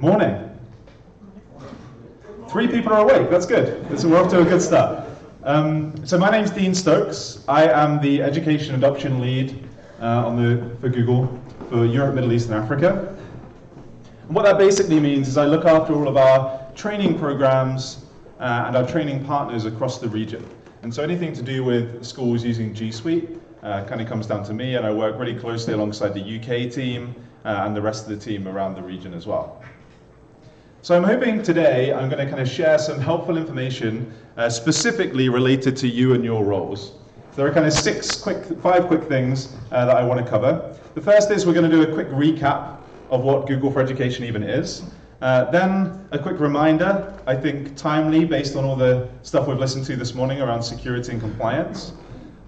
Morning. 3 people are awake, that's good. We're off to a good start. So my name's Dean Stokes. I am the Education Adoption Lead for Google for Europe, Middle East and Africa. And what that basically means is I look after all of our training programs and our training partners across the region. And so anything to do with schools using G Suite kind of comes down to me, and I work really closely alongside the UK team and the rest of the team around the region as well. So I'm hoping today I'm going to kind of share some helpful information specifically related to you and your roles. So there are kind of 5 quick things that I want to cover. The first is we're going to do a quick recap of what Google for Education even is. Then a quick reminder, I think timely based on all the stuff we've listened to this morning around security and compliance.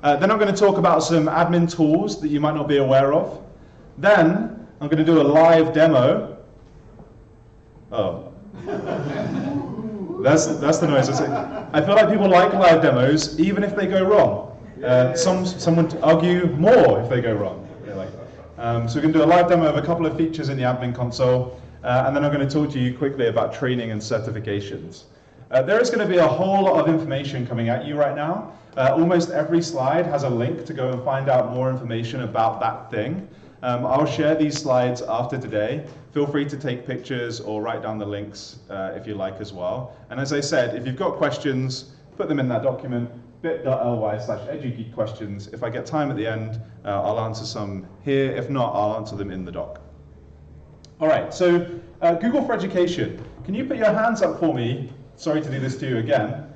Then I'm going to talk about some admin tools that you might not be aware of. Then I'm going to do a live demo. Oh, that's the noise. I feel like people like live demos, even if they go wrong. Some would argue more if they go wrong. So we're going to do a live demo of a couple of features in the admin console, and then I'm going to talk to you quickly about training and certifications. There is going to be a whole lot of information coming at you right now. Almost every slide has a link to go and find out more information about that thing. I'll share these slides after today. Feel free to take pictures or write down the links if you like as well. And as I said, if you've got questions, put them in that document, bit.ly/EduGeek questions. If I get time at the end, I'll answer some here. If not, I'll answer them in the doc. All right, so Google for Education. Can you put your hands up for me? Sorry to do this to you again.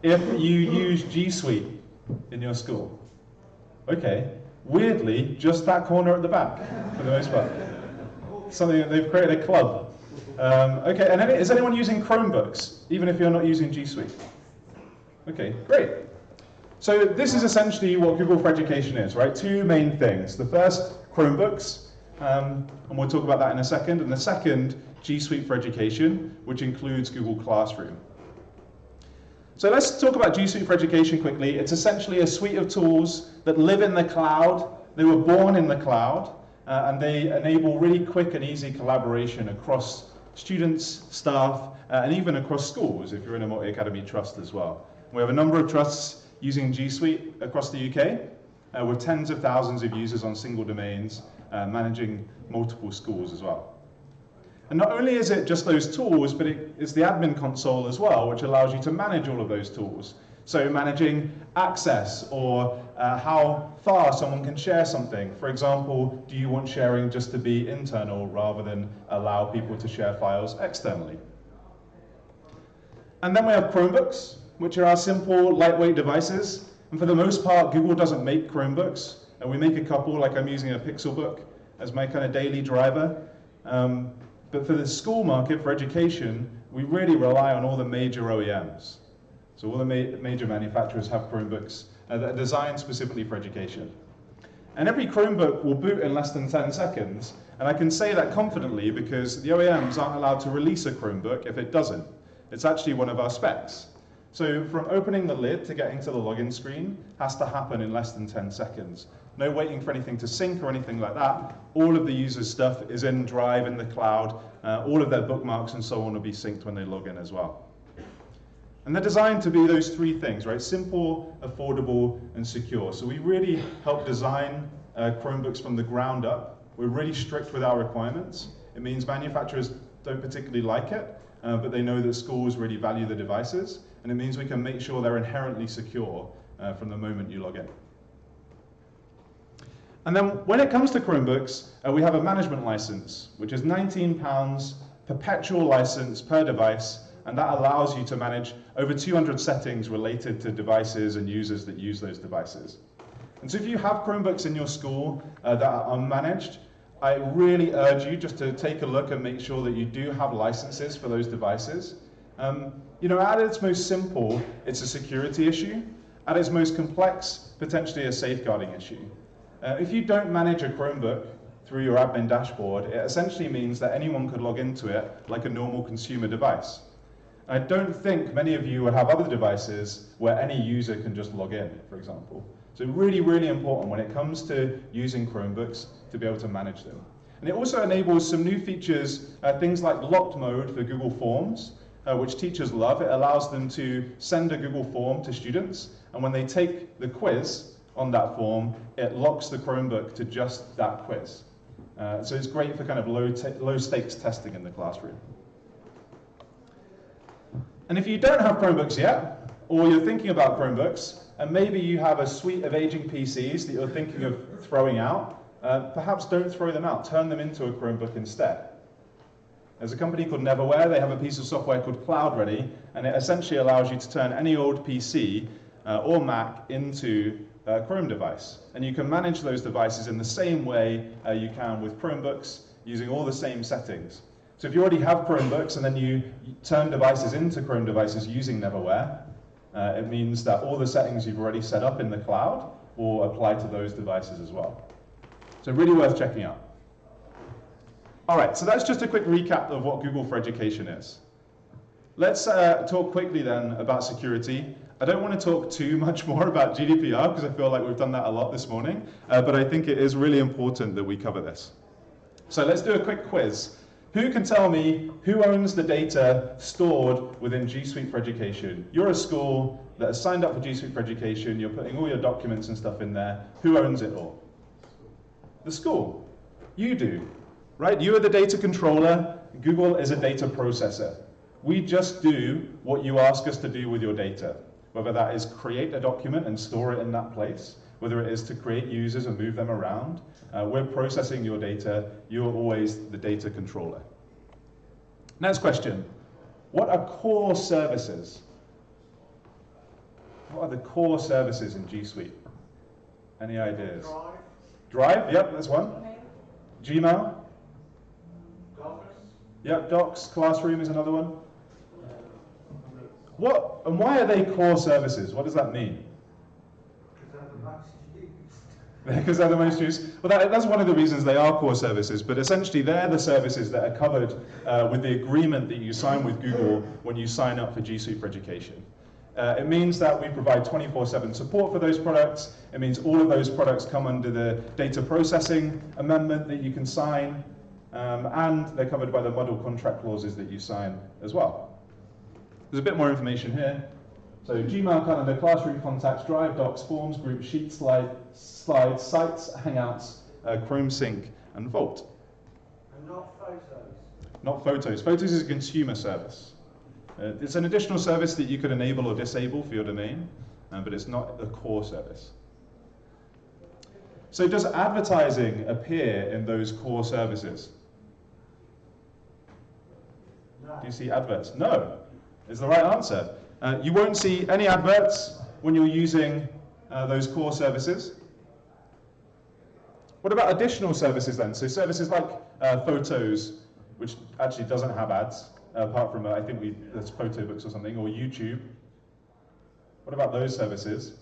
If you use G Suite in your school. Okay. Weirdly, just that corner at the back, for the most part. Something that they've created a club. Okay, and is anyone using Chromebooks, even if you're not using G Suite? Okay, great. So this is essentially what Google for Education is, right? 2 main things. The first, Chromebooks, and we'll talk about that in a second. And the second, G Suite for Education, which includes Google Classroom. So let's talk about G Suite for Education quickly. It's essentially a suite of tools that live in the cloud. They were born in the cloud, and they enable really quick and easy collaboration across students, staff, and even across schools if you're in a multi-academy trust as well. We have a number of trusts using G Suite across the UK, with tens of thousands of users on single domains, managing multiple schools as well. And not only is it just those tools, but it's the admin console as well, which allows you to manage all of those tools. So managing access or how far someone can share something. For example, do you want sharing just to be internal rather than allow people to share files externally? And then we have Chromebooks, which are our simple, lightweight devices. And for the most part, Google doesn't make Chromebooks. And we make a couple, like I'm using a Pixelbook as my kind of daily driver. But for the school market, for education, we really rely on all the major OEMs. So all the major manufacturers have Chromebooks that are designed specifically for education. And every Chromebook will boot in less than 10 seconds. And I can say that confidently because the OEMs aren't allowed to release a Chromebook if it doesn't. It's actually one of our specs. So from opening the lid to getting to the login screen has to happen in less than 10 seconds. No waiting for anything to sync or anything like that. All of the user's stuff is in Drive in the cloud. All of their bookmarks and so on will be synced when they log in as well. And they're designed to be those 3 things, right? Simple, affordable, and secure. So we really help design Chromebooks from the ground up. We're really strict with our requirements. It means manufacturers don't particularly like it, but they know that schools really value the devices. And it means we can make sure they're inherently secure from the moment you log in. And then when it comes to Chromebooks, we have a management license, which is £19 perpetual license per device, and that allows you to manage over 200 settings related to devices and users that use those devices. And so if you have Chromebooks in your school that are unmanaged, I really urge you just to take a look and make sure that you do have licenses for those devices. At its most simple, it's a security issue. At its most complex, potentially a safeguarding issue. If you don't manage a Chromebook through your admin dashboard, it essentially means that anyone could log into it like a normal consumer device. I don't think many of you would have other devices where any user can just log in, for example. So really, really important when it comes to using Chromebooks to be able to manage them. And it also enables some new features, things like locked mode for Google Forms, which teachers love. It allows them to send a Google form to students, and when they take the quiz on that form, it locks the Chromebook to just that quiz. So it's great for kind of low stakes testing in the classroom. And if you don't have Chromebooks yet, or you're thinking about Chromebooks, and maybe you have a suite of aging PCs that you're thinking of throwing out, perhaps don't throw them out, turn them into a Chromebook instead. There's a company called Neverware. They have a piece of software called Cloud Ready, and it essentially allows you to turn any old PC or Mac into a Chrome device. And you can manage those devices in the same way you can with Chromebooks, using all the same settings. So if you already have Chromebooks and then you turn devices into Chrome devices using Neverware, it means that all the settings you've already set up in the cloud will apply to those devices as well. So really worth checking out. All right, so that's just a quick recap of what Google for Education is. Let's talk quickly then about security. I don't want to talk too much more about GDPR because I feel like we've done that a lot this morning, but I think it is really important that we cover this. So let's do a quick quiz. Who can tell me who owns the data stored within G Suite for Education? You're a school that has signed up for G Suite for Education, you're putting all your documents and stuff in there. Who owns it all? The school. You do, right? You are the data controller. Google is a data processor. We just do what you ask us to do with your data, whether that is create a document and store it in that place, whether it is to create users and move them around. We're processing your data. You're always the data controller. Next question. What are core services? What are the core services in G Suite? Any ideas? Drive, yep, that's one. Gmail. Docs. Yep, Docs. Classroom is another one. What and why are they core services? What does that mean? Because they're the most used. Well, that's one of the reasons they are core services, but essentially they're the services that are covered with the agreement that you sign with Google when you sign up for G Suite for Education. It means that we provide 24/7 support for those products. It means all of those products come under the data processing amendment that you can sign, and they're covered by the model contract clauses that you sign as well. There's a bit more information here. So Gmail, Calendar, Classroom, Contacts, Drive, Docs, Forms, Groups, Sheets, Slides, Sites, Hangouts, Chrome Sync, and Vault. And not photos. Not Photos. Photos is a consumer service. It's an additional service that you could enable or disable for your domain, but it's not the core service. So does advertising appear in those core services? No. Do you see adverts? No, is the right answer. You won't see any adverts when you're using those core services. What about additional services then? So services like Photos, which actually doesn't have ads, apart from, I think there's Photobooks or something, or YouTube. What about those services?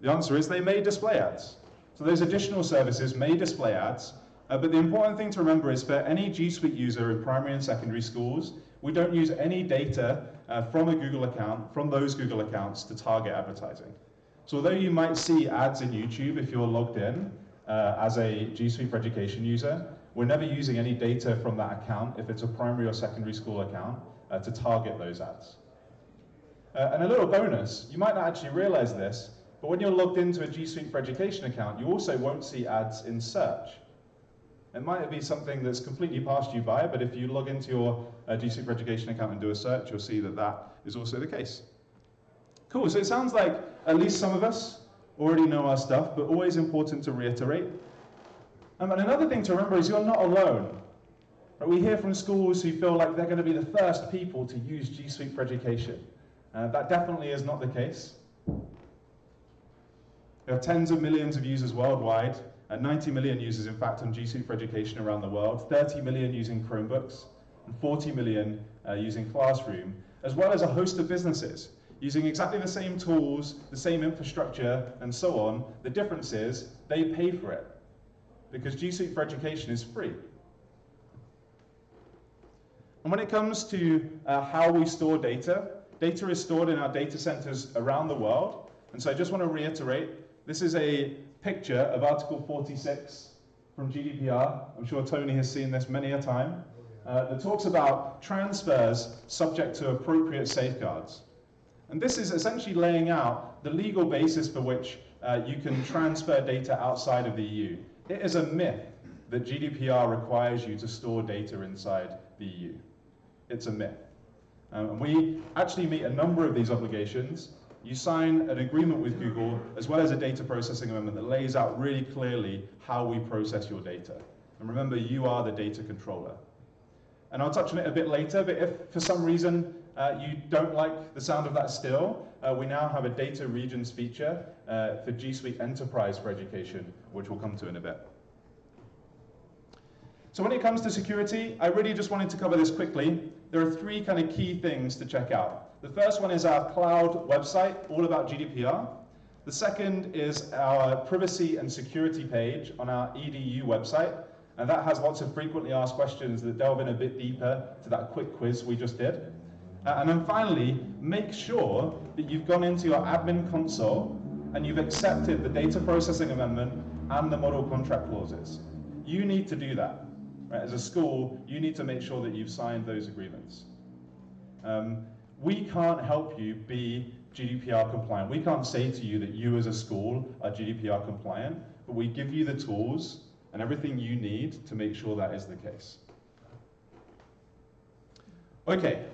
The answer is they may display ads. So those additional services may display ads, but the important thing to remember is for any G Suite user in primary and secondary schools, we don't use any data from a Google account, from those Google accounts, to target advertising. So although you might see ads in YouTube if you're logged in as a G Suite for Education user, we're never using any data from that account, if it's a primary or secondary school account, to target those ads. And a little bonus, you might not actually realize this, but when you're logged into a G Suite for Education account, you also won't see ads in search. It might be something that's completely passed you by, but if you log into your G Suite for Education account and do a search, you'll see that that is also the case. Cool, so it sounds like at least some of us already know our stuff, but always important to reiterate. And another thing to remember is you're not alone. We hear from schools who feel like they're going to be the first people to use G Suite for Education. That definitely is not the case. There are tens of millions of users worldwide, 90 million users in fact on G Suite for Education around the world, 30 million using Chromebooks, and 40 million using Classroom, as well as a host of businesses using exactly the same tools, the same infrastructure, and so on. The difference is they pay for it, because G Suite for Education is free. And when it comes to how we store data, data is stored in our data centers around the world. And so I just want to reiterate, This is a picture of Article 46 from GDPR. I'm sure Tony has seen this many a time. That talks about transfers subject to appropriate safeguards. And this is essentially laying out the legal basis for which you can transfer data outside of the EU. It is a myth that GDPR requires you to store data inside the EU. It's a myth. And we actually meet a number of these obligations. You sign an agreement with Google, as well as a data processing amendment that lays out really clearly how we process your data. And remember, you are the data controller. And I'll touch on it a bit later, but if for some reason you don't like the sound of that still, we now have a data regions feature for G Suite Enterprise for Education, which we'll come to in a bit. So when it comes to security, I really just wanted to cover this quickly. There are three kind of key things to check out. The first one is our cloud website, all about GDPR. The second is our privacy and security page on our EDU website, and that has lots of frequently asked questions that delve in a bit deeper to that quick quiz we just did. And then finally, make sure that you've gone into your admin console and you've accepted the data processing amendment and the model contract clauses. You need to do that. Right? As a school, you need to make sure that you've signed those agreements. We can't help you be GDPR compliant. We can't say to you that you as a school are GDPR compliant, but we give you the tools and everything you need to make sure that is the case. Okay,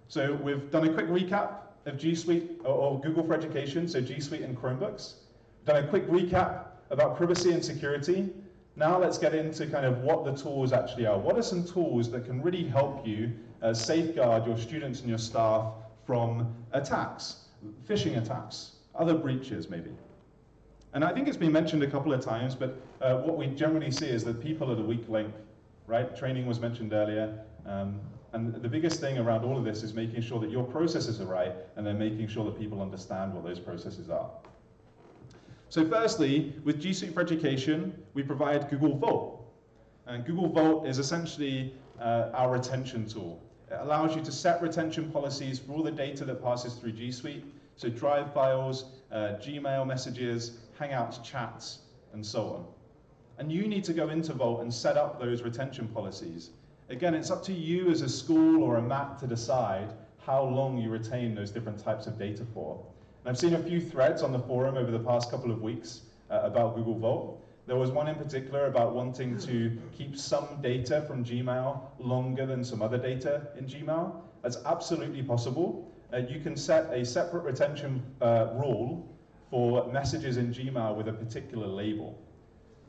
so we've done a quick recap of G Suite or Google for Education, so G Suite and Chromebooks. Done a quick recap about privacy and security. Now let's get into kind of what the tools actually are. What are some tools that can really help you safeguard your students and your staff from attacks, phishing attacks, other breaches maybe? And I think it's been mentioned a couple of times, but what we generally see is that people are the weak link, right? Training was mentioned earlier. And the biggest thing around all of this is making sure that your processes are right and then making sure that people understand what those processes are. So firstly, with G Suite for Education, we provide Google Vault. And Google Vault is essentially our retention tool. It allows you to set retention policies for all the data that passes through G Suite. So Drive files, Gmail messages, Hangouts chats, and so on. And you need to go into Vault and set up those retention policies. Again, it's up to you as a school or a MAP to decide how long you retain those different types of data for. And I've seen a few threads on the forum over the past couple of weeks about Google Vault. There was one in particular about wanting to keep some data from Gmail longer than some other data in Gmail. That's absolutely possible. You can set a separate retention rule for messages in Gmail with a particular label.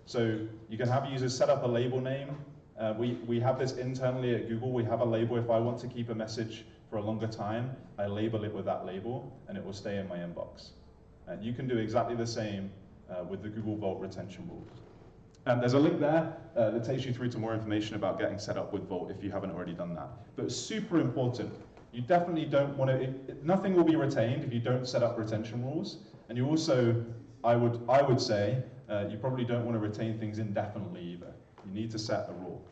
So you can have users set up a label name. We have this internally at Google. We have a label. If I want to keep a message for a longer time, I label it with that label, and it will stay in my inbox. And you can do exactly the same with the Google Vault retention rules. And there's a link there that takes you through to more information about getting set up with Vault if you haven't already done that. But it's super important. You definitely don't want to, nothing will be retained if you don't set up retention rules. And you also, I would say, you probably don't want to retain things indefinitely either. You need to set a rule.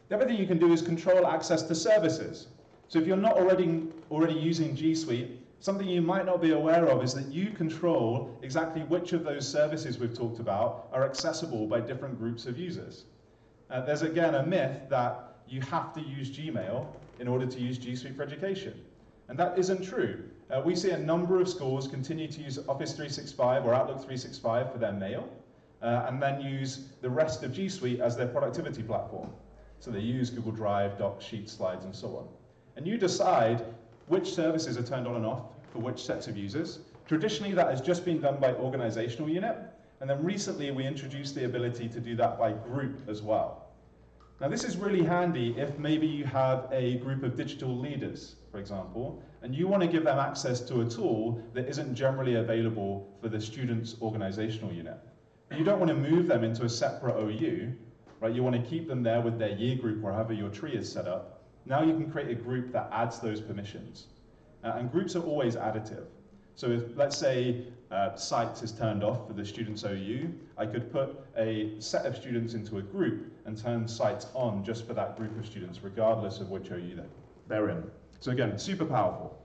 The other thing you can do is control access to services. So if you're not already using G Suite, something you might not be aware of is that you control exactly which of those services we've talked about are accessible by different groups of users. There's again a myth that you have to use Gmail in order to use G Suite for Education. And that isn't true. We see a number of schools continue to use Office 365 or Outlook 365 for their mail, and then use the rest of G Suite as their productivity platform. So they use Google Drive, Docs, Sheets, Slides, and so on. And you decide which services are turned on and off for which sets of users. Traditionally, that has just been done by organizational unit, and then recently we introduced the ability to do that by group as well. Now this is really handy if maybe you have a group of digital leaders, for example, and you want to give them access to a tool that isn't generally available for the student's organizational unit. You don't want to move them into a separate OU, right? You want to keep them there with their year group or however your tree is set up. Now you can create a group that adds those permissions. And groups are always additive. So if, let's say, Sites is turned off for the student's OU, I could put a set of students into a group and turn Sites on just for that group of students, regardless of which OU they're in. So again, super powerful.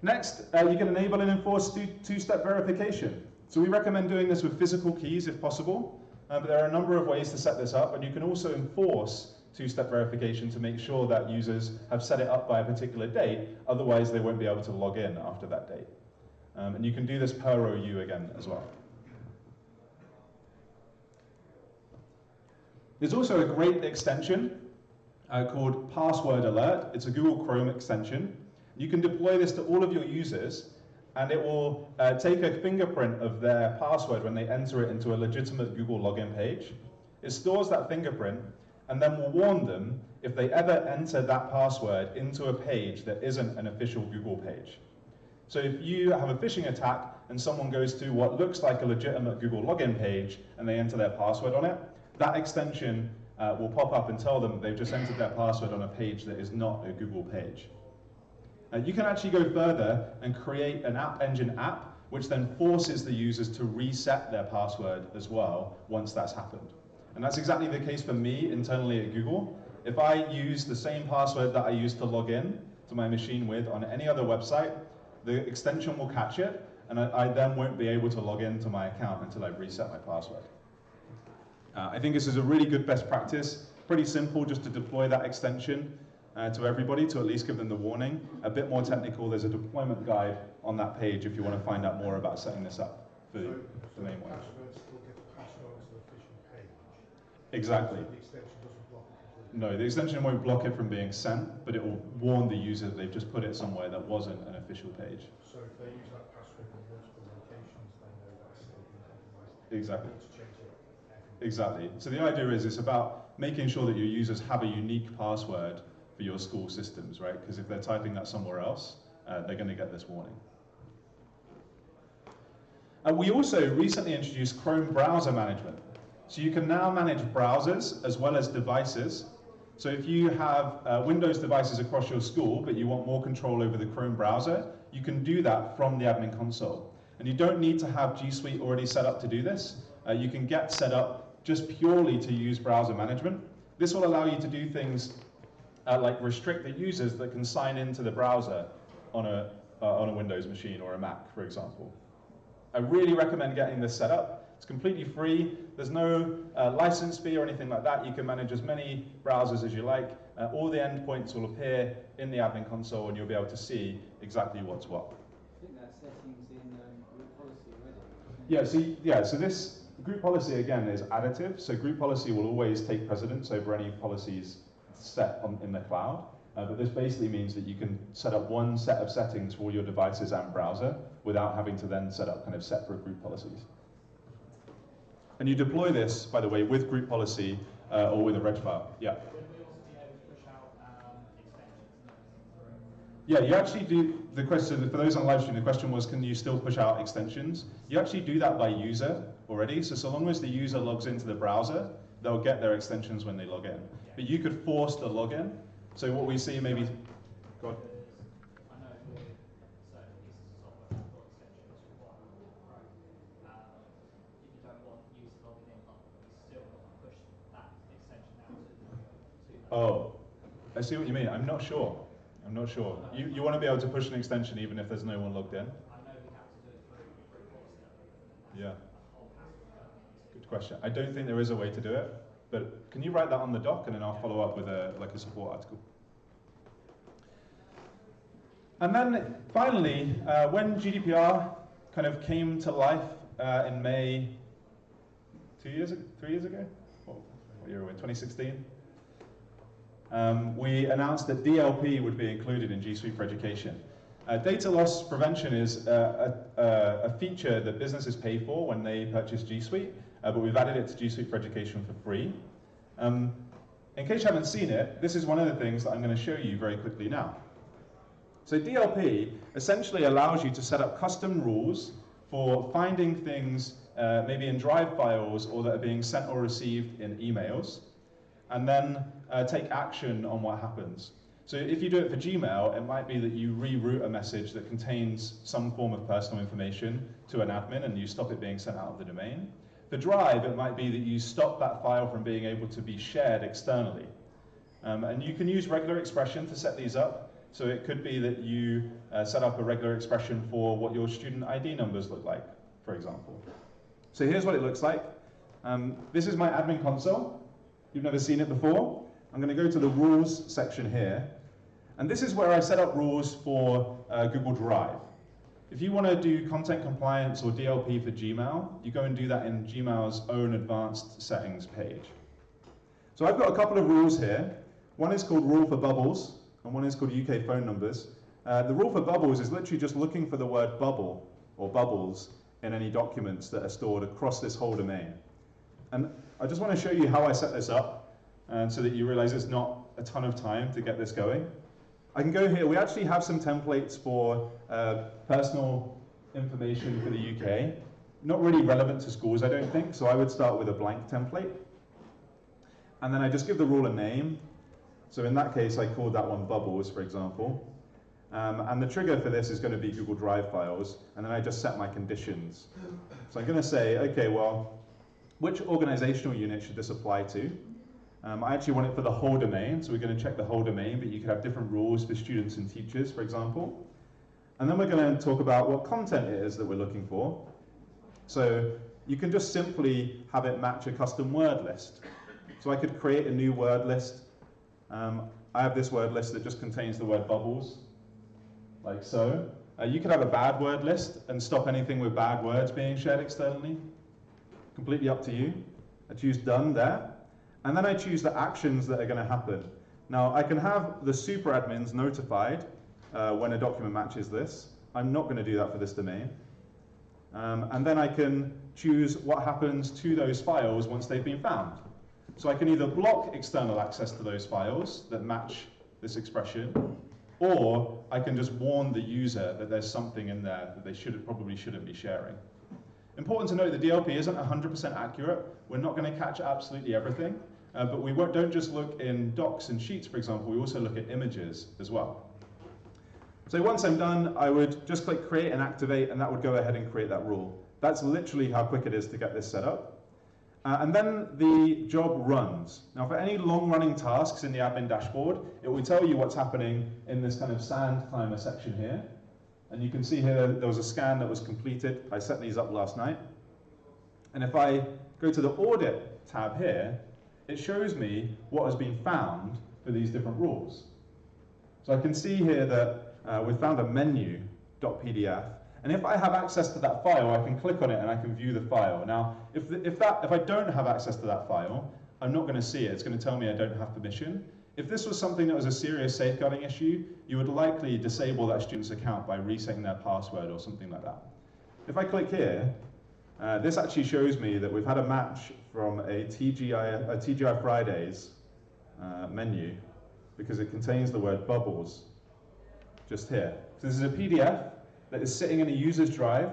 Next, you can enable and enforce two-step verification. So we recommend doing this with physical keys if possible, but there are a number of ways to set this up, and you can also enforce two-step verification to make sure that users have set it up by a particular date, otherwise they won't be able to log in after that date. And you can do this per OU again as well. There's also a great extension called Password Alert. It's a Google Chrome extension. You can deploy this to all of your users, and it will take a fingerprint of their password when they enter it into a legitimate Google login page. It stores that fingerprint, and then will warn them if they ever enter that password into a page that isn't an official Google page. So if you have a phishing attack and someone goes to what looks like a legitimate Google login page and they enter their password on it, that extension will pop up and tell them that they've just entered their password on a page that is not a Google page. You can actually go further and create an App Engine app, which then forces the users to reset their password as well once that's happened. And that's exactly the case for me internally at Google. If I use the same password that I used to log in to my machine with on any other website, the extension will catch it, and I then won't be able to log into my account until I've reset my password. I think this is a really good best practice. Pretty simple just to deploy that extension to everybody to at least give them the warning. A bit more technical, there's a deployment guide on that page if you want to find out more about setting this up for the main one. Passwords still get passed on to the official page. Exactly. So the extension doesn't block it completely. No, the extension won't block it from being sent, but it will warn the user that they've just put it somewhere that wasn't an official page. So if they use that password in multiple locations, they know that's still been compromised. Exactly. They need to change it. Exactly. So the idea is it's about making sure that your users have a unique password for your school systems, right? Because if they're typing that somewhere else, they're going to get this warning. We also recently introduced Chrome browser management. So you can now manage browsers as well as devices. So if you have Windows devices across your school, but you want more control over the Chrome browser, you can do that from the admin console. And you don't need to have G Suite already set up to do this. You can get set up just purely to use browser management. This will allow you to do things like restrict the users that can sign into the browser on a Windows machine or a Mac, for example. I really recommend getting this set up. It's completely free. There's no license fee or anything like that. You can manage as many browsers as you like. All the endpoints will appear in the admin console, and you'll be able to see exactly what's what. I think that settings in group policy already. So this group policy, again, is additive. So group policy will always take precedence over any policies set in the cloud. But this basically means that you can set up one set of settings for all your devices and browser without having to then set up kind of separate group policies. And you deploy this, by the way, with group policy or with a reg file. Yeah. Would we also be able to push out extensions and everything through? Yeah, you actually do. The question for those on live stream, the question was, can you still push out extensions? You actually do that by user already. So long as the user logs into the browser, they'll get their extensions when they log in. But you could force the login. So what we see maybe. Go on. I know with certain pieces of software that have got extensions required on Chrome. If you don't want users logging in, you still push that extension out to Oh, I see what you mean. I'm not sure. You want to be able to push an extension even if there's no one logged in? I know we have to do it through policy. Yeah. Good question. I don't think there is a way to do it, but can you write that on the doc and then I'll follow up with a support article. And then finally, when GDPR kind of came to life in May, 3 years ago? What year are we in, 2016? We announced that DLP would be included in G Suite for Education. Data loss prevention is a feature that businesses pay for when they purchase G Suite, but we've added it to G Suite for Education for free. In case you haven't seen it, this is one of the things that I'm going to show you very quickly now. So DLP essentially allows you to set up custom rules for finding things maybe in Drive files or that are being sent or received in emails, and then take action on what happens. So if you do it for Gmail, it might be that you reroute a message that contains some form of personal information to an admin and you stop it being sent out of the domain. For Drive, it might be that you stop that file from being able to be shared externally. And you can use regular expression to set these up. So it could be that you set up a regular expression for what your student ID numbers look like, for example. So here's what it looks like. This is my admin console. You've never seen it before. I'm going to go to the rules section here. And this is where I set up rules for Google Drive. If you want to do content compliance or DLP for Gmail, you go and do that in Gmail's own advanced settings page. So I've got a couple of rules here. One is called rule for bubbles, and one is called UK phone numbers. The rule for bubbles is literally just looking for the word bubble or bubbles in any documents that are stored across this whole domain. And I just want to show you how I set this up, and so that you realize it's not a ton of time to get this going. I can go here. We actually have some templates for personal information for the UK. Not really relevant to schools, I don't think, so I would start with a blank template. And then I just give the rule a name. So in that case, I called that one bubbles, for example. And the trigger for this is going to be Google Drive files, and then I just set my conditions. So I'm going to say, okay, well, which organizational unit should this apply to? I actually want it for the whole domain, so we're going to check the whole domain, but you could have different rules for students and teachers, for example. And then we're going to talk about what content it is that we're looking for. So you can just simply have it match a custom word list. So I could create a new word list. I have this word list that just contains the word bubbles, like so. You could have a bad word list and stop anything with bad words being shared externally. Completely up to you. I choose done there. And then I choose the actions that are going to happen. Now, I can have the super admins notified when a document matches this. I'm not going to do that for this domain. And then I can choose what happens to those files once they've been found. So I can either block external access to those files that match this expression, or I can just warn the user that there's something in there that they probably shouldn't be sharing. Important to note that DLP isn't 100% accurate. We're not going to catch absolutely everything. But we don't just look in docs and sheets, for example, we also look at images as well. So once I'm done, I would just click create and activate, and that would go ahead and create that rule. That's literally how quick it is to get this set up. And then the job runs. Now for any long-running tasks in the admin dashboard, it will tell you what's happening in this kind of sand timer section here. And you can see here there was a scan that was completed. I set these up last night. And if I go to the audit tab here, it shows me what has been found for these different rules. So I can see here that we found a menu.pdf, and if I have access to that file, I can click on it and I can view the file. Now, if I don't have access to that file, I'm not going to see it. It's going to tell me I don't have permission. If this was something that was a serious safeguarding issue, you would likely disable that student's account by resetting their password or something like that. If I click here, this actually shows me that we've had a match from a TGI Fridays menu, because it contains the word bubbles just here. So this is a PDF that is sitting in a user's drive,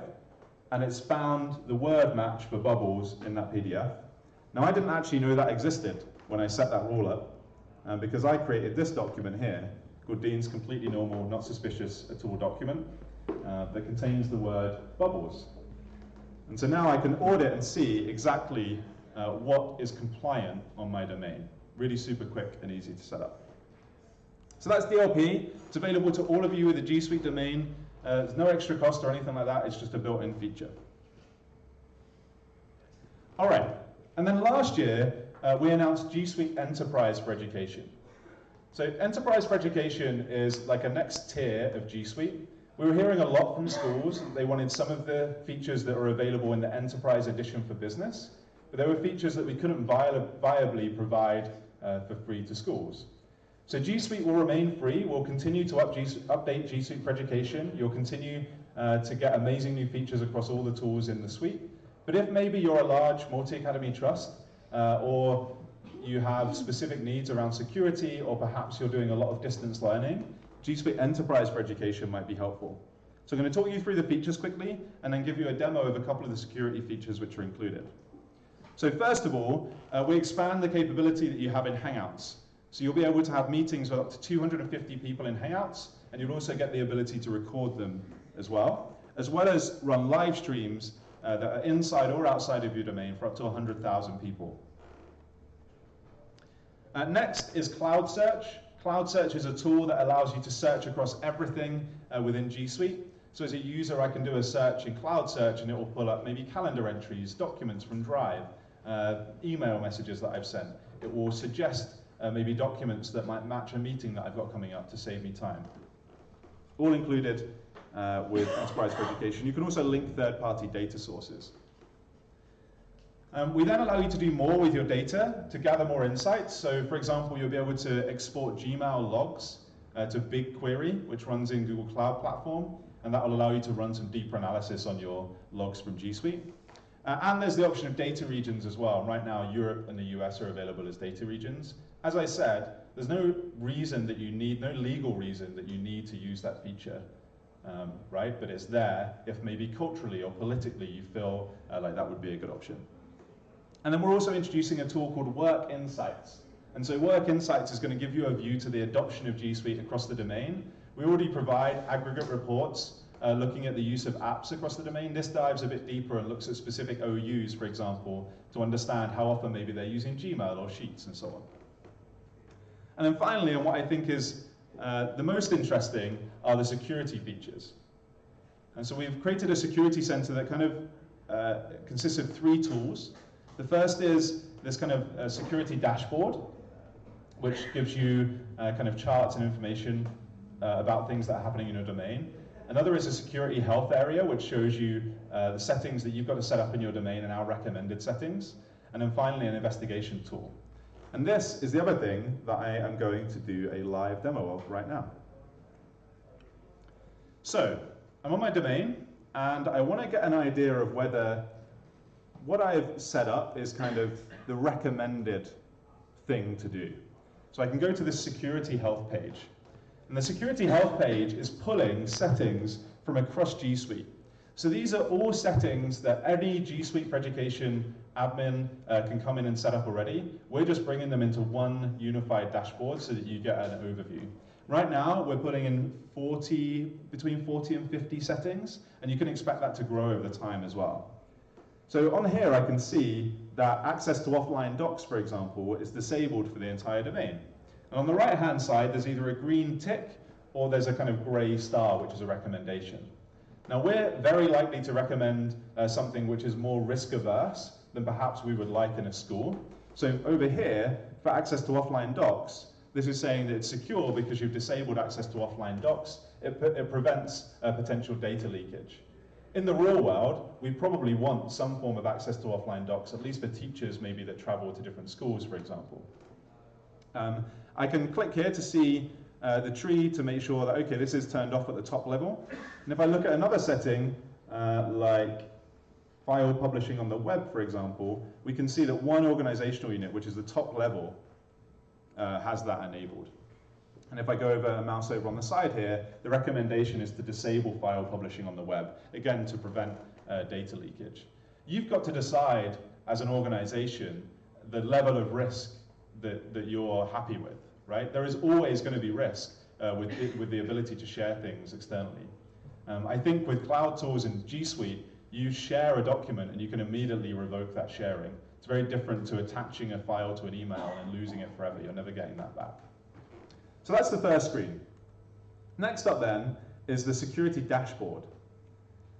and it's found the word match for bubbles in that PDF. Now I didn't actually know that existed when I set that rule up, because I created this document here called Dean's Completely Normal, Not Suspicious at All document that contains the word bubbles. And so now I can audit and see exactly what is compliant on my domain. Really super quick and easy to set up. So that's DLP. It's available to all of you with a G Suite domain. There's no extra cost or anything like that. It's just a built-in feature. All right. And then last year, we announced G Suite Enterprise for Education. So Enterprise for Education is like a next tier of G Suite. We were hearing a lot from schools. They wanted some of the features that are available in the Enterprise Edition for Business, but there were features that we couldn't viably provide for free to schools. So G Suite will remain free. We'll continue to update G Suite for Education. You'll continue to get amazing new features across all the tools in the suite. But if maybe you're a large multi-academy trust, or you have specific needs around security, or perhaps you're doing a lot of distance learning, G Suite Enterprise for Education might be helpful. So I'm going to talk you through the features quickly, and then give you a demo of a couple of the security features which are included. So first of all, we expand the capability that you have in Hangouts. So you'll be able to have meetings with up to 250 people in Hangouts, and you'll also get the ability to record them as well as run live streams that are inside or outside of your domain for up to 100,000 people. Next is Cloudsearch. Cloudsearch is a tool that allows you to search across everything within G Suite. So as a user, I can do a search in Cloudsearch and it will pull up maybe calendar entries, documents from Drive, email messages that I've sent. It will suggest maybe documents that might match a meeting that I've got coming up to save me time. All included with Enterprise for Education. You can also link third-party data sources. We then allow you to do more with your data to gather more insights. So for example, you'll be able to export Gmail logs to BigQuery, which runs in Google Cloud Platform, and that will allow you to run some deeper analysis on your logs from G Suite. And there's the option of data regions as well. Right now, Europe and the US are available as data regions. As I said, there's no reason that you need, no legal reason that you need to use that feature, right? But it's there if maybe culturally or politically you feel like that would be a good option. And then we're also introducing a tool called Work Insights. And so Work Insights is going to give you a view to the adoption of G Suite across the domain. We already provide aggregate reports looking at the use of apps across the domain. This dives a bit deeper and looks at specific OUs, for example, to understand how often maybe they're using Gmail or Sheets and so on. And then finally, and what I think is the most interesting, are the security features. And so we've created a security center that kind of consists of 3 tools. The first is this kind of security dashboard, which gives you kind of charts and information about things that are happening in your domain. Another is a security health area, which shows you the settings that you've got to set up in your domain and our recommended settings. And then finally, an investigation tool. And this is the other thing that I am going to do a live demo of right now. So, I'm on my domain, and I want to get an idea of whether what I've set up is kind of the recommended thing to do. So I can go to this security health page. And the security health page is pulling settings from across G Suite. So these are all settings that any G Suite for Education admin can come in and set up already. We're just bringing them into one unified dashboard so that you get an overview. Right now, we're putting in between 40 and 50 settings, and you can expect that to grow over the time as well. So on here, I can see that access to offline docs, for example, is disabled for the entire domain. And on the right-hand side, there's either a green tick or there's a kind of gray star, which is a recommendation. Now, we're very likely to recommend something which is more risk-averse than perhaps we would like in a school. So over here, for access to offline docs, this is saying that it's secure because you've disabled access to offline docs. It prevents potential data leakage. In the real world, we probably want some form of access to offline docs, at least for teachers maybe that travel to different schools, for example. I can click here to see the tree to make sure that, okay, this is turned off at the top level. And if I look at another setting, like file publishing on the web, for example, we can see that one organizational unit, which is the top level, has that enabled. And if I go over and mouse over on the side here, the recommendation is to disable file publishing on the web, again, to prevent data leakage. You've got to decide, as an organization, the level of risk that you're happy with, right? There is always going to be risk with the ability to share things externally. I think with cloud tools in G Suite, you share a document and you can immediately revoke that sharing. It's very different to attaching a file to an email and losing it forever. You're never getting that back. So that's the first screen. Next up then is the security dashboard.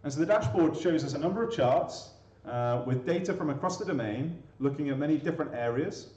And so the dashboard shows us a number of charts with data from across the domain, looking at many different areas.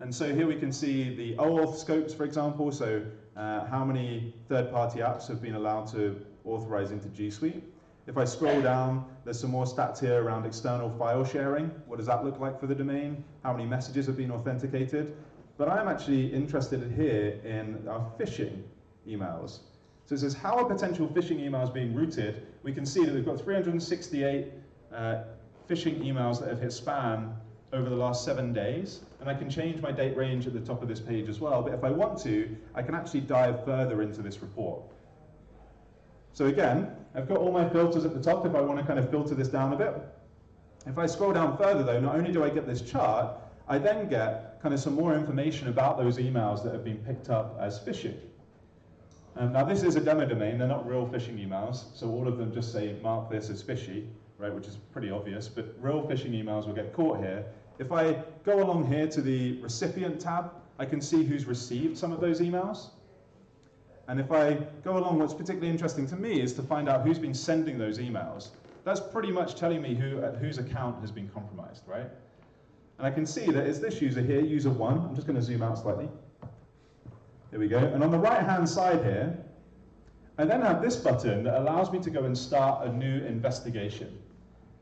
And so here we can see the OAuth scopes, for example, so how many third-party apps have been allowed to authorize into G Suite. If I scroll down, there's some more stats here around external file sharing. What does that look like for the domain? How many messages have been authenticated? But I'm actually interested here in our phishing emails. So it says, how are potential phishing emails being routed? We can see that we've got 368 phishing emails that have hit spam over the last 7 days. And I can change my date range at the top of this page as well. But if I want to, I can actually dive further into this report. So again, I've got all my filters at the top if I want to kind of filter this down a bit. If I scroll down further though, not only do I get this chart, I then get kind of some more information about those emails that have been picked up as phishing. Now this is a demo domain, they're not real phishing emails, so all of them just say mark this as fishy, right, which is pretty obvious, but real phishing emails will get caught here. If I go along here to the recipient tab, I can see who's received some of those emails. And if I go along, what's particularly interesting to me is to find out who's been sending those emails. That's pretty much telling me whose account has been compromised, right? And I can see that it's this user here, user 1. I'm just going to zoom out slightly. Here we go. And on the right-hand side here, I then have this button that allows me to go and start a new investigation.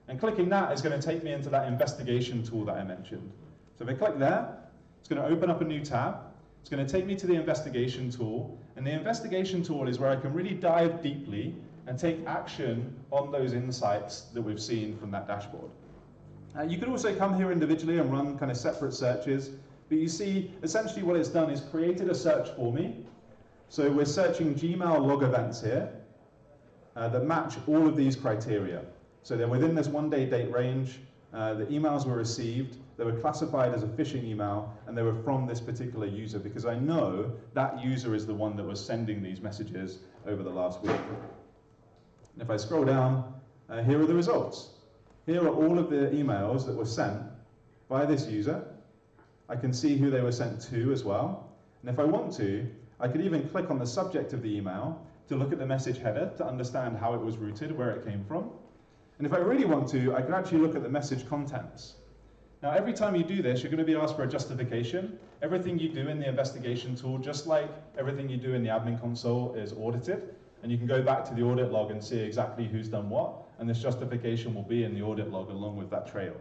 And clicking that is going to take me into that investigation tool that I mentioned. So if I click there, it's going to open up a new tab. It's going to take me to the investigation tool. And the investigation tool is where I can really dive deeply and take action on those insights that we've seen from that dashboard. You could also come here individually and run kind of separate searches. But you see, essentially what it's done is created a search for me. So we're searching Gmail log events here that match all of these criteria. So they're within this 1-day date range. The emails were received. They were classified as a phishing email, and they were from this particular user because I know that user is the one that was sending these messages over the last week. And if I scroll down, here are the results. Here are all of the emails that were sent by this user. I can see who they were sent to as well. And if I want to, I could even click on the subject of the email to look at the message header to understand how it was routed, where it came from. And if I really want to, I can actually look at the message contents. Now, every time you do this, you're going to be asked for a justification. Everything you do in the investigation tool, just like everything you do in the admin console, is audited. And you can go back to the audit log and see exactly who's done what. And this justification will be in the audit log along with that trail.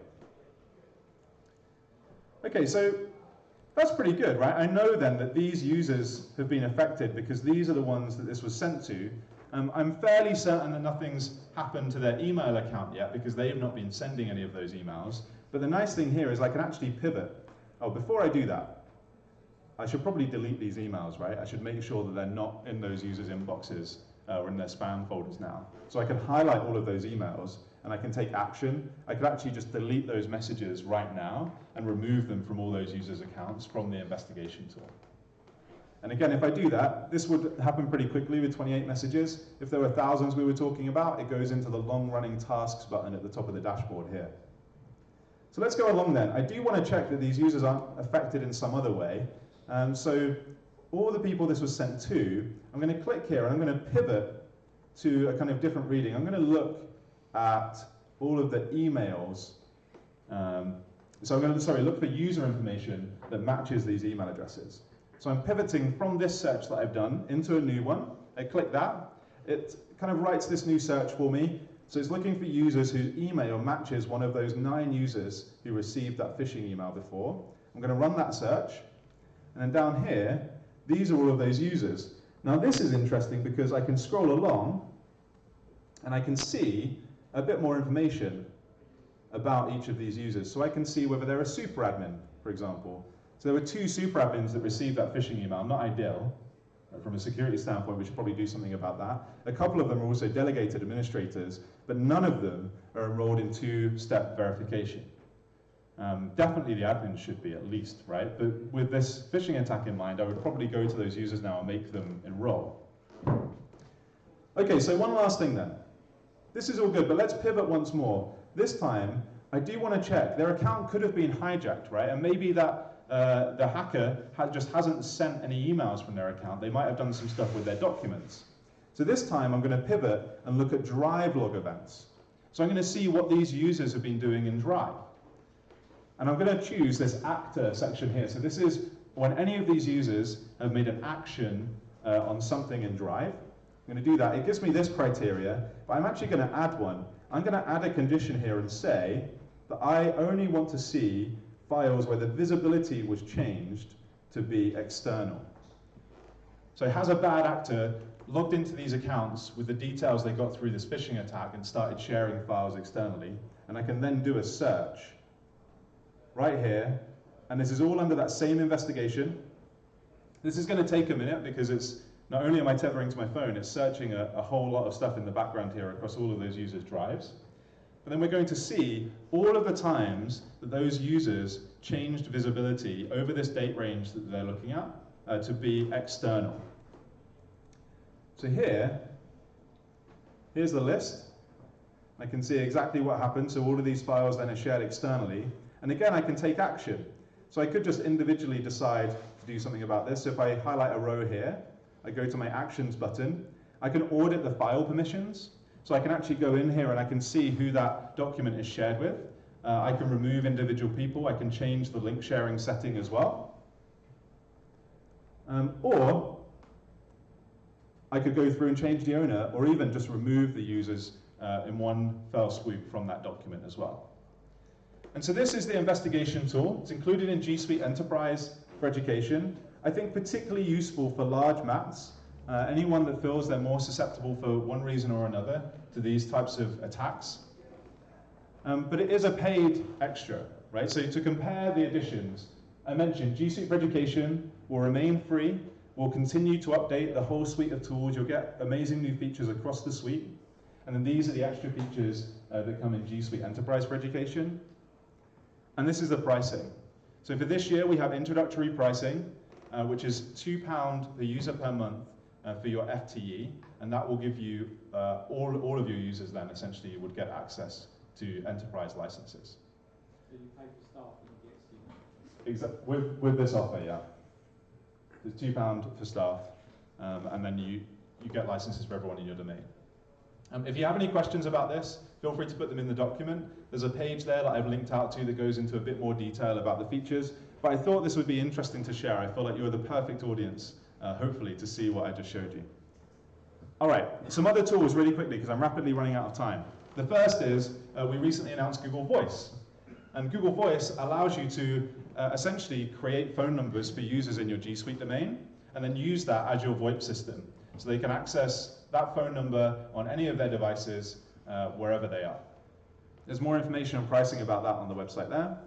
Okay, so that's pretty good, right? I know then that these users have been affected because these are the ones that this was sent to. I'm fairly certain that nothing's happened to their email account yet because they have not been sending any of those emails. But the nice thing here is I can actually pivot. Oh, before I do that, I should probably delete these emails, right? I should make sure that they're not in those users' inboxes or in their spam folders now. So I can highlight all of those emails and I can take action. I could actually just delete those messages right now and remove them from all those users' accounts from the investigation tool. And again, if I do that, this would happen pretty quickly with 28 messages. If there were thousands we were talking about, it goes into the long-running tasks button at the top of the dashboard here. So let's go along then. I do want to check that these users aren't affected in some other way. So all the people this was sent to, I'm going to click here and I'm going to pivot to a kind of different reading. I'm going to look at all of the emails. So I'm going to, look for user information that matches these email addresses. So I'm pivoting from this search that I've done into a new one. I click that. It kind of writes this new search for me. So it's looking for users whose email matches one of those 9 users who received that phishing email before. I'm going to run that search. And then down here, these are all of those users. Now this is interesting because I can scroll along and I can see a bit more information about each of these users. So I can see whether they're a super admin, for example. So there were 2 super admins that received that phishing email, not ideal. From a security standpoint, we should probably do something about that. A couple of them are also delegated administrators, but none of them are enrolled in 2-step verification. Definitely the admins should be at least, right? But with this phishing attack in mind, I would probably go to those users now and make them enroll. Okay, so one last thing then. This is all good, but let's pivot once more. This time, I do want to check. Their account could have been hijacked, right? And maybe that the hacker just hasn't sent any emails from their account. They might have done some stuff with their documents. So this time I'm going to pivot and look at Drive log events. So I'm going to see what these users have been doing in Drive. And I'm going to choose this actor section here. So this is when any of these users have made an action on something in Drive. I'm going to do that. It gives me this criteria, but I'm actually going to add one. I'm going to add a condition here and say that I only want to see files where the visibility was changed to be external. So has a bad actor logged into these accounts with the details they got through this phishing attack and started sharing files externally, and I can then do a search right here, and this is all under that same investigation. This is going to take a minute because it's not only am I tethering to my phone, it's searching a whole lot of stuff in the background here across all of those users' drives. But then we're going to see all of the times that those users changed visibility over this date range that they're looking at to be external. So here's the list. I can see exactly what happened. So all of these files then are shared externally. And again, I can take action. So I could just individually decide to do something about this. So if I highlight a row here, I go to my Actions button, I can audit the file permissions. So I can actually go in here and I can see who that document is shared with. I can remove individual people. I can change the link sharing setting as well. Or I could go through and change the owner, or even just remove the users in one fell swoop from that document as well. And so this is the investigation tool. It's included in G Suite Enterprise for Education. I think particularly useful for large mats. Anyone that feels they're more susceptible for one reason or another to these types of attacks. But it is a paid extra, right? So to compare the editions, I mentioned G Suite for Education will remain free. We'll continue to update the whole suite of tools. You'll get amazing new features across the suite. And then these are the extra features that come in G Suite Enterprise for Education. And this is the pricing. So for this year, we have introductory pricing, which is £2 per user per month for your FTE, and that will give you, all of your users then essentially would get access to enterprise licenses. So you pay for staff and you get students? With this offer, yeah. There's £2 for staff, and then you get licenses for everyone in your domain. If you have any questions about this, feel free to put them in the document. There's a page there that I've linked out to that goes into a bit more detail about the features, but I thought this would be interesting to share. I feel like you're the perfect audience, hopefully, to see what I just showed you. All right, some other tools really quickly, because I'm rapidly running out of time. The first is, we recently announced Google Voice. And Google Voice allows you to essentially create phone numbers for users in your G Suite domain, and then use that as your VoIP system. So they can access that phone number on any of their devices, wherever they are. There's more information and pricing about that on the website there.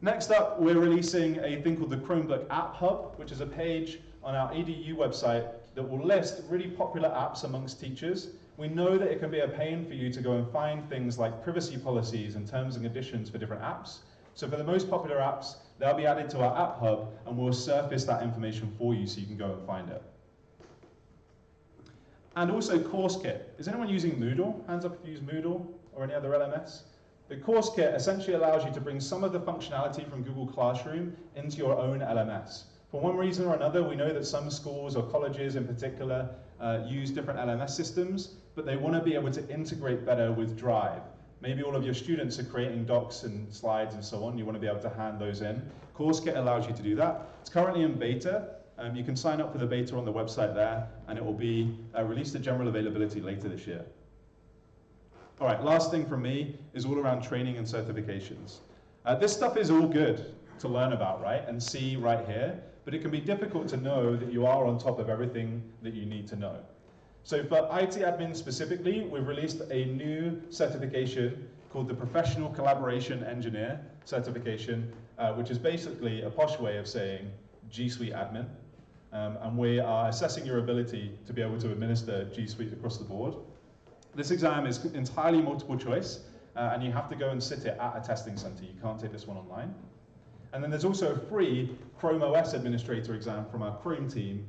Next up, we're releasing a thing called the Chromebook App Hub, which is a page on our EDU website that will list really popular apps amongst teachers. We know that it can be a pain for you to go and find things like privacy policies and terms and conditions for different apps. So for the most popular apps, they'll be added to our App Hub, and we'll surface that information for you so you can go and find it. And also Course Kit. Is anyone using Moodle? Hands up if you use Moodle or any other LMS. The Course Kit essentially allows you to bring some of the functionality from Google Classroom into your own LMS. For one reason or another, we know that some schools or colleges in particular use different LMS systems, but they want to be able to integrate better with Drive. Maybe all of your students are creating docs and slides and so on. You want to be able to hand those in. Course Kit allows you to do that. It's currently in beta. You can sign up for the beta on the website there, and it will be released to general availability later this year. All right, last thing from me is all around training and certifications. This stuff is all good to learn about, right, and see right here, but it can be difficult to know that you are on top of everything that you need to know. So for IT admin specifically, we've released a new certification called the Professional Collaboration Engineer certification, which is basically a posh way of saying G Suite admin. And we are assessing your ability to be able to administer G Suite across the board. This exam is entirely multiple choice, and you have to go and sit it at a testing center. You can't take this one online. And then there's also a free Chrome OS administrator exam from our Chrome team,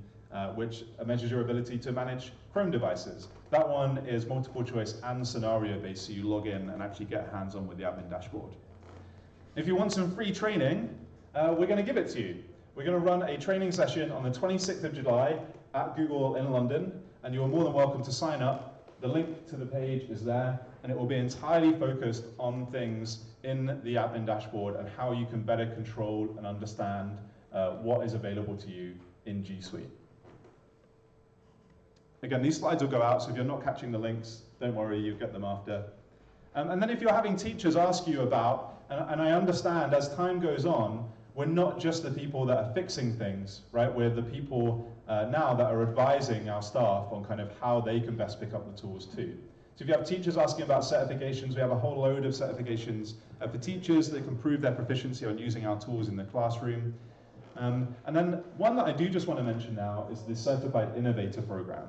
which measures your ability to manage Chrome devices. That one is multiple choice and scenario based, so you log in and actually get hands-on with the admin dashboard. If you want some free training, we're going to give it to you. We're going to run a training session on the 26th of July at Google in London, and you are more than welcome to sign up. The link to the page is there, and it will be entirely focused on things in the admin dashboard and how you can better control and understand what is available to you in G Suite. Again, these slides will go out, so if you're not catching the links, don't worry, you'll get them after. And then if you're having teachers ask you about, and I understand as time goes on, we're not just the people that are fixing things, right? We're the people now that are advising our staff on kind of how they can best pick up the tools too. So if you have teachers asking about certifications, we have a whole load of certifications for teachers that can prove their proficiency on using our tools in the classroom. And then one that I do just want to mention now is the Certified Innovator Program.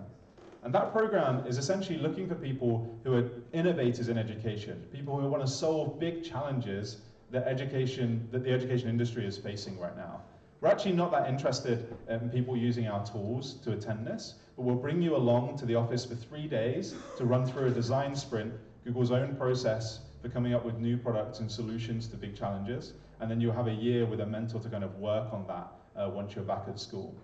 And that program is essentially looking for people who are innovators in education, people who want to solve big challenges that the education industry is facing right now. We're actually not that interested in people using our tools to attend this, but we'll bring you along to the office for 3 days to run through a design sprint, Google's own process for coming up with new products and solutions to big challenges, and then you'll have a year with a mentor to kind of work on that once you're back at school.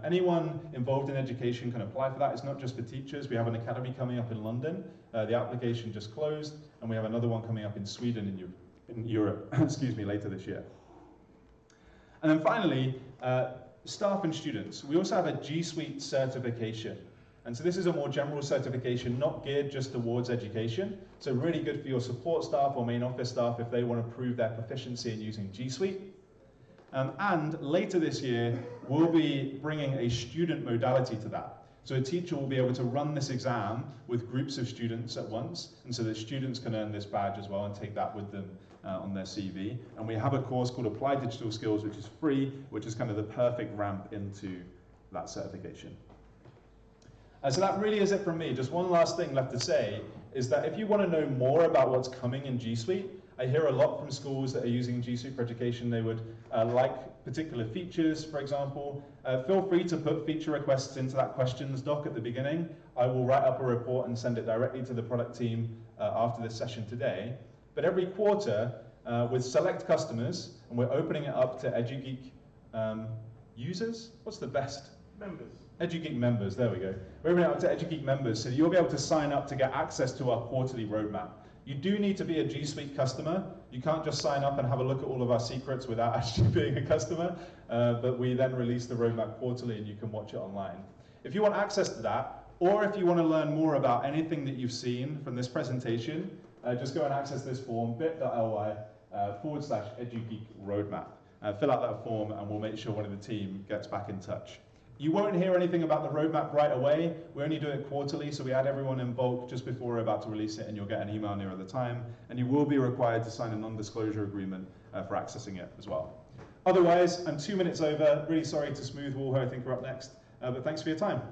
Anyone involved in education can apply for that. It's not just for teachers. We have an academy coming up in London. The application just closed, and we have another one coming up in Sweden in Europe, excuse me, later this year. And then finally, staff and students. We also have a G Suite certification. And so this is a more general certification, not geared just towards education. So really good for your support staff or main office staff if they want to prove their proficiency in using G Suite. And later this year, we'll be bringing a student modality to that. So a teacher will be able to run this exam with groups of students at once, and so that students can earn this badge as well and take that with them on their CV. And we have a course called Applied Digital Skills, which is free, which is kind of the perfect ramp into that certification. So that really is it from me. Just one last thing left to say is that if you want to know more about what's coming in G Suite, I hear a lot from schools that are using G Suite for education. They would like particular features, for example. Feel free to put feature requests into that questions doc at the beginning. I will write up a report and send it directly to the product team after this session today. But every quarter, with select customers, and we're opening it up to EduGeek users. What's the best? Members. EduGeek members, there we go. We're opening it up to EduGeek members, so you'll be able to sign up to get access to our quarterly roadmap. You do need to be a G Suite customer. You can't just sign up and have a look at all of our secrets without actually being a customer, but we then release the roadmap quarterly and you can watch it online. If you want access to that, or if you want to learn more about anything that you've seen from this presentation, just go and access this form, bit.ly/EduGeek roadmap. Fill out that form and we'll make sure one of the team gets back in touch. You won't hear anything about the roadmap right away. We only do it quarterly, so we add everyone in bulk just before we're about to release it, and you'll get an email nearer the time. And you will be required to sign a non-disclosure agreement for accessing it as well. Otherwise, I'm 2 minutes over. Really sorry to Smooth Wall, who I think are up next, but thanks for your time.